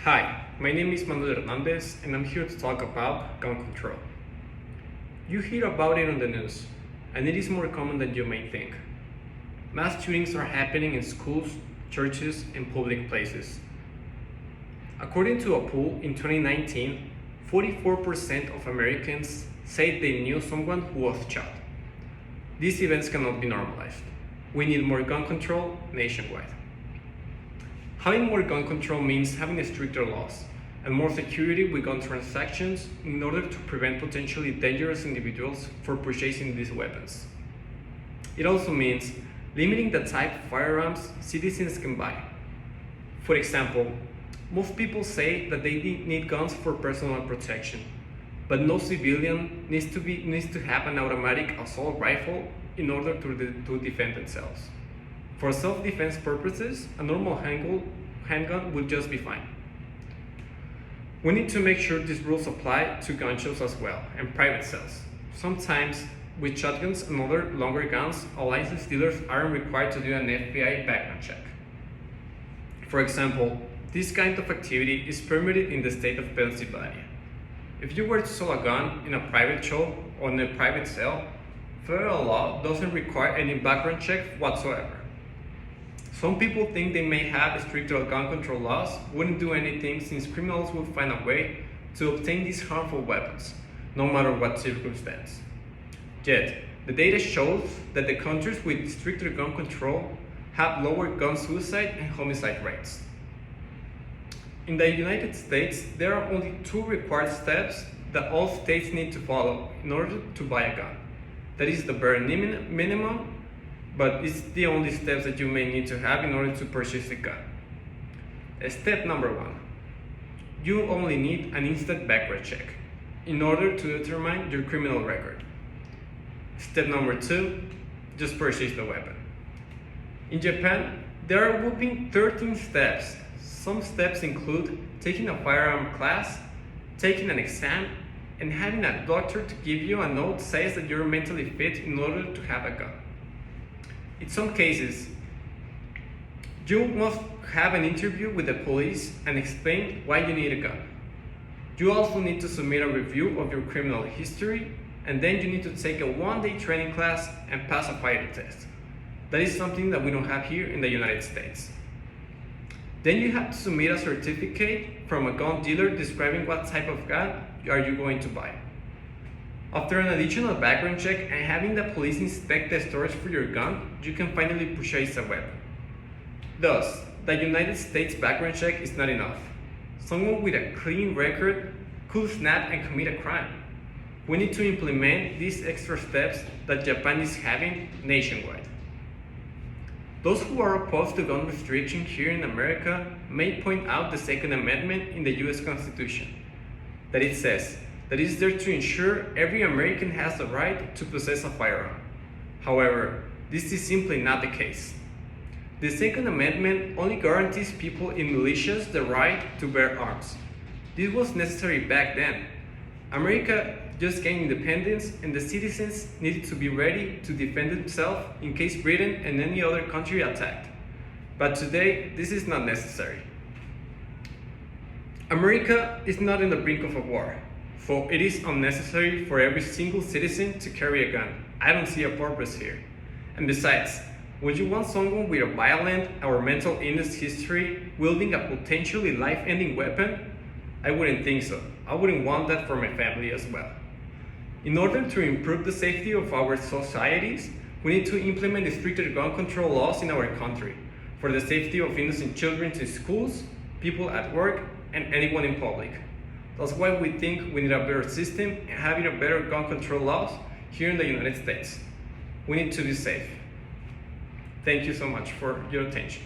Hi, my name is Manuel Hernandez and I'm here to talk about gun control. You hear about it on the news, and it is more common than you may think. Mass shootings are happening in schools, churches, and public places. According to a poll in 2019, 44% of Americans said they knew someone who was shot. These events cannot be normalized. We need more gun control nationwide. Having more gun control means having stricter laws and more security with gun transactions in order to prevent potentially dangerous individuals from purchasing these weapons. It also means limiting the type of firearms citizens can buy. For example, most people say that they need guns for personal protection, but no civilian needs to have an automatic assault rifle in order to defend themselves. For self-defense purposes, a normal handgun will just be fine. We need to make sure these rules apply to gun shows as well, and private sales. Sometimes, with shotguns and other longer guns, licensed dealers aren't required to do an FBI background check. For example, this kind of activity is permitted in the state of Pennsylvania. If you were to sell a gun in a private show or in a private sale, federal law doesn't require any background check whatsoever. Some people think they may have stricter gun control laws wouldn't do anything since criminals will find a way to obtain these harmful weapons, no matter what circumstance. Yet, the data shows that the countries with stricter gun control have lower gun suicide and homicide rates. In the United States, there are only 2 required steps that all states need to follow in order to buy a gun. That is the bare minimum, but it's the only steps that you may need to have in order to purchase a gun. Step number 1. You only need an instant background check in order to determine your criminal record. Step number 2, just purchase the weapon. In Japan, there are whopping 13 steps. Some steps include taking a firearm class, taking an exam, and having a doctor to give you a note that says that you're mentally fit in order to have a gun. In some cases, you must have an interview with the police and explain why you need a gun. You also need to submit a review of your criminal history, and then you need to take a 1-day training class and pass a fighting test. That is something that we don't have here in the United States. Then you have to submit a certificate from a gun dealer describing what type of gun are you going to buy. After an additional background check and having the police inspect the storage for your gun, you can finally purchase a weapon. Thus, the United States background check is not enough. Someone with a clean record could snap and commit a crime. We need to implement these extra steps that Japan is having nationwide. Those who are opposed to gun restriction here in America may point out the Second Amendment in the US Constitution, that it says that it is there to ensure every American has the right to possess a firearm. However, this is simply not the case. The Second Amendment only guarantees people in militias the right to bear arms. This was necessary back then. America just gained independence and the citizens needed to be ready to defend themselves in case Britain and any other country attacked. But today, this is not necessary. America is not in the brink of a war, so it is unnecessary for every single citizen to carry a gun. I don't see a purpose here. And besides, would you want someone with a violent or mental illness history wielding a potentially life-ending weapon? I wouldn't think so. I wouldn't want that for my family as well. In order to improve the safety of our societies, we need to implement stricter gun control laws in our country for the safety of innocent children in schools, people at work, and anyone in public. That's why we think we need a better system and having a better gun control laws here in the United States. We need to be safe. Thank you so much for your attention.